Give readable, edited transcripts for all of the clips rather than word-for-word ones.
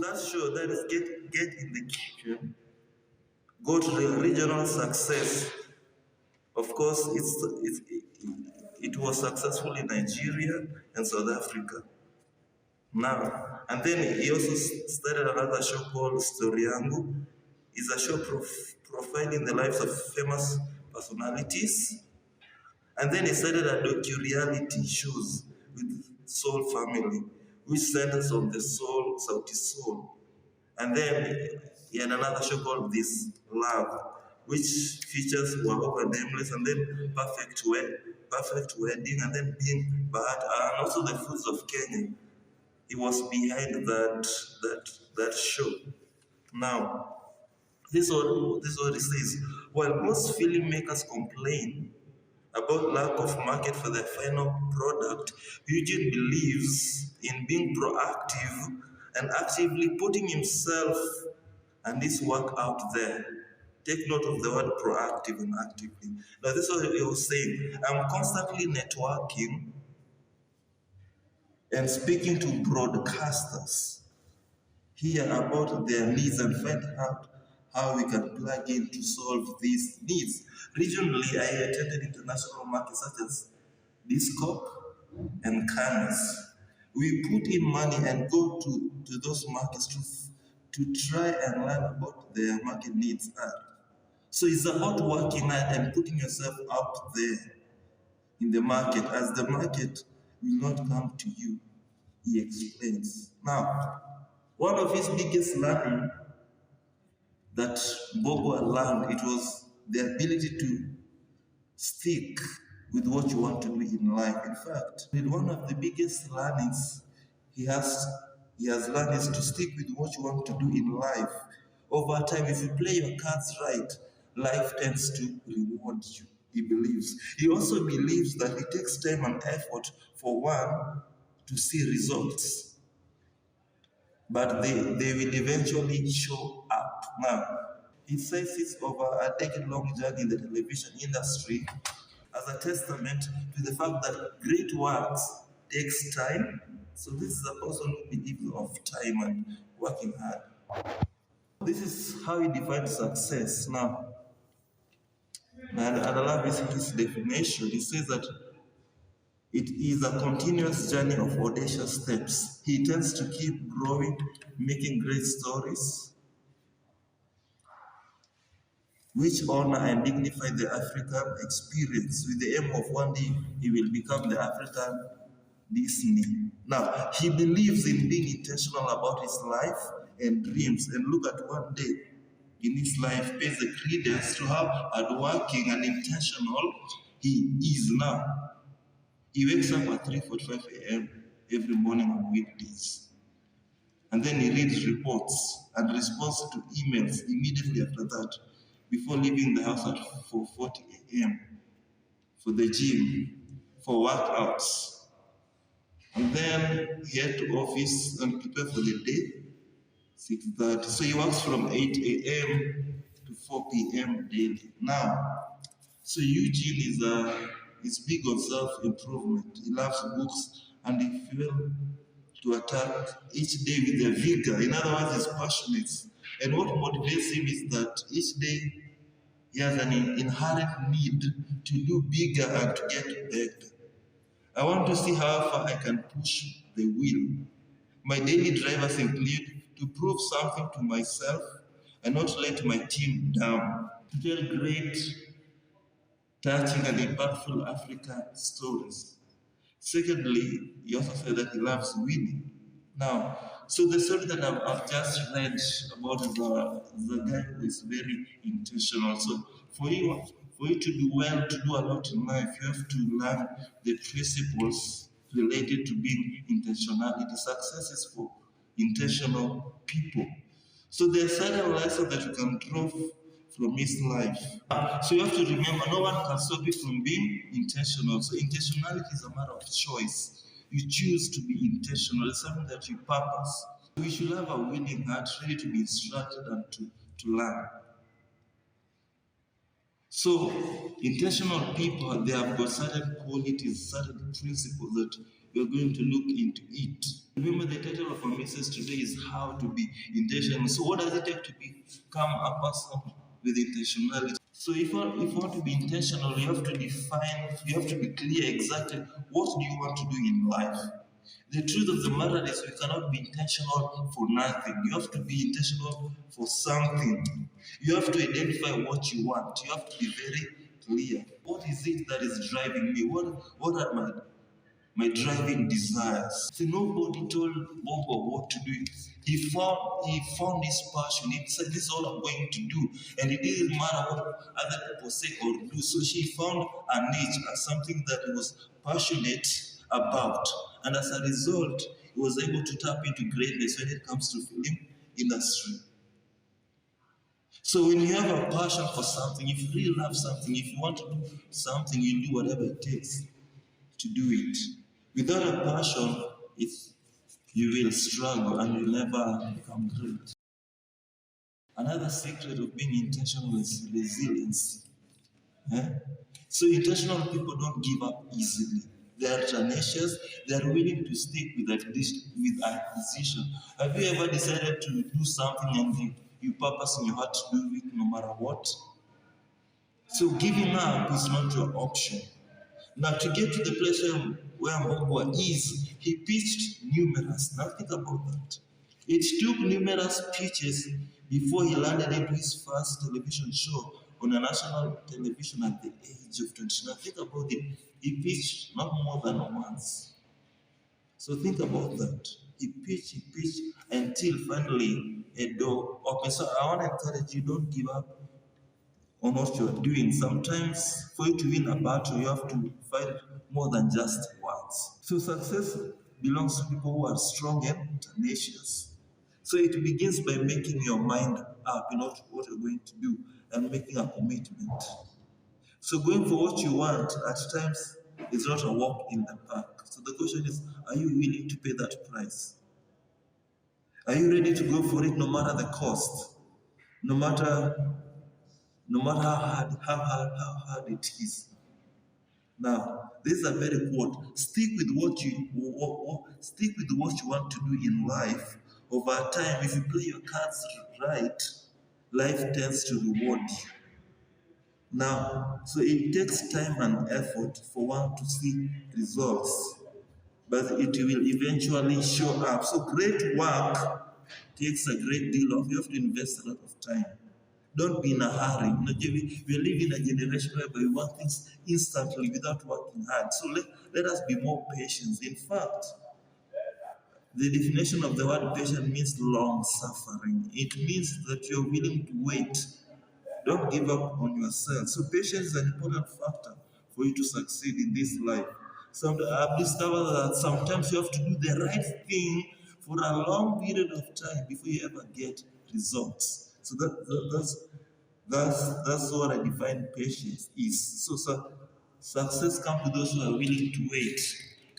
That show that is Get in the Kitchen got regional success. Of course, it was successful in Nigeria and South Africa. Now, and then he also started another show called Story Yangu. It's a show profiling the lives of famous personalities. And then he started a docu-reality shows with Soul Family, which centers on the soul, Sauti Soul. And then he had another show called This Love, which features Wahoo and Nameless, and then Perfect Wedding, and then Being Bad, and also The Foods of Kenya. He was behind that show. Now, this is what it says. While most filmmakers complain about lack of market for their final product, Eugene believes in being proactive and actively putting himself and his work out there. Take note of the word proactive and actively. Now, this is what he was saying. I'm constantly networking and speaking to broadcasters here about their needs and find out how we can plug in to solve these needs. Regionally, I attended international markets such as Discop and Cannes. We put in money and go to those markets to try and learn about their market needs are. So it's about working and putting yourself out there in the market, as the market will not come to you, he explains. Now, one of his biggest learning that Bogo learned, it was the ability to stick with what you want to do in life. In fact, one of the biggest learnings he has learned is to stick with what you want to do in life. Over time, if you play your cards right, life tends to reward you, he believes. He also believes that it takes time and effort for one to see results, but they will eventually show up. Now, he says it's over a decade-long journey in the television industry as a testament to the fact that great works takes time. So this is a person who believes of time and working hard. This is how he defines success. Now, and I love his definition. He says that it is a continuous journey of audacious steps. He tends to keep growing, making great stories, which honor and dignify the African experience, with the aim of one day he will become the African Disney. Now, he believes in being intentional about his life and dreams, and look at one day in his life pays the credence to how hardworking and intentional he is now. He wakes up at 3:45 a.m. every morning on weekdays. And then he reads reports and responds to emails immediately after that, before leaving the house at 4:40 a.m. for the gym, for workouts. And then he head to office and prepare for the day, 6:30. So he works from 8 a.m. to 4 p.m. daily. Now, so Eugene is big on self-improvement. He loves books and he feels to attack each day with a vigor. In other words, he's passionate. And what motivates him is that each day he has an inherent need to do bigger and to get better. I want to see how far I can push the wheel. My daily drivers include to prove something to myself and not let my team down. To tell great, touching and impactful African stories. Secondly, he also said that he loves winning. Now, so the story that I've just read about the guy who is very intentional. So for you to do well, to do a lot in life, you have to learn the principles related to being intentionality. Success is for intentional people. So there are certain lessons that you can draw from his life. So you have to remember, no one can stop you from being intentional. So intentionality is a matter of choice. You choose to be intentional. It's something that you purpose. We should have a willing heart, ready to be instructed and to learn. So intentional people, they have got certain qualities, certain principles that we're going to look into it. Remember, the title of our message today is How to Be Intentional. So, what does it take to become a person with intentionality? So, if you want to be intentional, you have to define, you have to be clear exactly what do you want to do in life. The truth of the matter is, we cannot be intentional for nothing. You have to be intentional for something. You have to identify what you want. You have to be very clear. What is it that is driving me? What are my driving desires? So nobody told Bobo what to do. He found his passion. He said, "This is all I'm going to do," and it didn't matter what other people say or do. So she found a niche, something that he was passionate about, and as a result, he was able to tap into greatness when it comes to film industry. So when you have a passion for something, if you really love something, if you want to do something, you do whatever it takes to do it. Without a passion, you will struggle and you'll never become great. Another secret of being intentional is resilience. Eh? So intentional people don't give up easily. They are tenacious. They are willing to stick with a decision. Have you ever decided to do something and you purpose in your heart to do it no matter what? So giving up is not your option. Now, to get to the place where Mbogwa is, he pitched numerous. Now, think about that. It took numerous pitches before he landed into his first television show on a national television at the age of 20. Now, think about it. He pitched not more than once. So, think about that. He pitched, until finally a door opened. So, I want to encourage you, don't give up on what you're doing. Sometimes for you to win a battle, you have to fight more than just once. So success belongs to people who are strong and tenacious. So it begins by making your mind up in what you're going to do and making a commitment. So going for what you want at times is not a walk in the park. So the question is, are you willing to pay that price? Are you ready to go for it no matter the cost? No matter how hard it is. Now, this is a very quote. Stick with what you want to do in life. Over time, if you play your cards right, life tends to reward you. Now, so it takes time and effort for one to see results, but it will eventually show up. So great work takes a great deal of, you have to invest a lot of time. Don't be in a hurry. We live in a generation whereby we want things instantly without working hard. So let us be more patient. In fact, the definition of the word patient means long suffering. It means that you're willing to wait. Don't give up on yourself. So patience is an important factor for you to succeed in this life. So I've discovered that sometimes you have to do the right thing for a long period of time before you ever get results. So that's what I define patience is. So success comes to those who are willing to wait,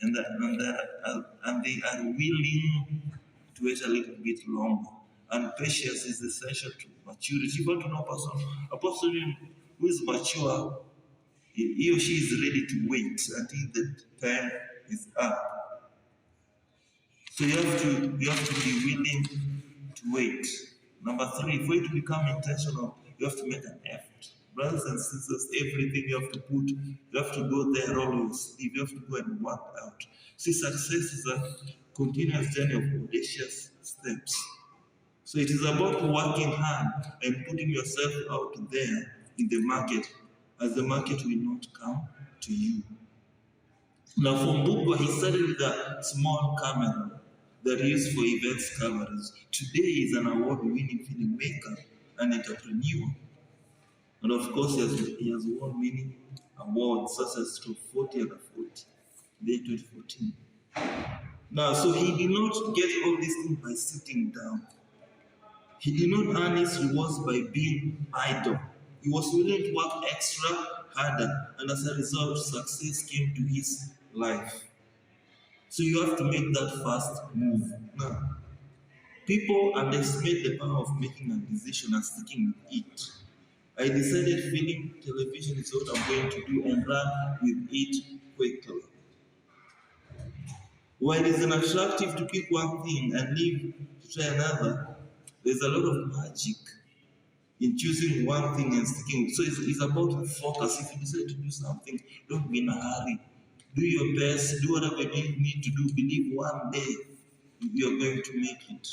and they are willing to wait a little bit longer. And patience is essential to maturity. If you want to know a person who is mature, he or she is ready to wait until the time is up. So you have to be willing to wait. Number 3, for you to become intentional, you have to make an effort. Brothers and sisters, everything you have to go there always. You have to go and work out. See, success is a continuous journey of audacious steps. So it is about working hard and putting yourself out there in the market, as the market will not come to you. Now, for Mbugua, he started with a small camera that he used for events coverage. Today, he is an award-winning filmmaker and entrepreneur. And of course, he has won many awards, such as Top 40 and 40, the 2014. Now, so he did not get all these things by sitting down. He did not earn his rewards by being idle. He was willing to work extra harder, and as a result, success came to his life. So you have to make that first move. Now, people underestimate the power of making a decision and sticking with it. I decided film television is what I'm going to do and run with it quickly. While it's unattractive to pick one thing and leave to try another, there's a lot of magic in choosing one thing and sticking. So it's about focus. If you decide to do something, don't be in a hurry. Do your best, do whatever you need to do. Believe one day you're going to make it.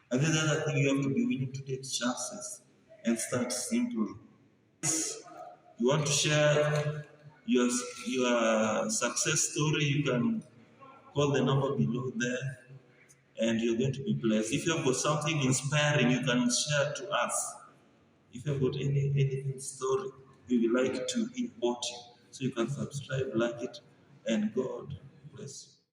And then the other thing, you have to be willing to take chances and start simply. You want to share your success story, you can call the number below there and you're going to be blessed. If you have got something inspiring, you can share to us. If you have got anything story, we would like to hear about you. So you can subscribe, like it, and God bless you.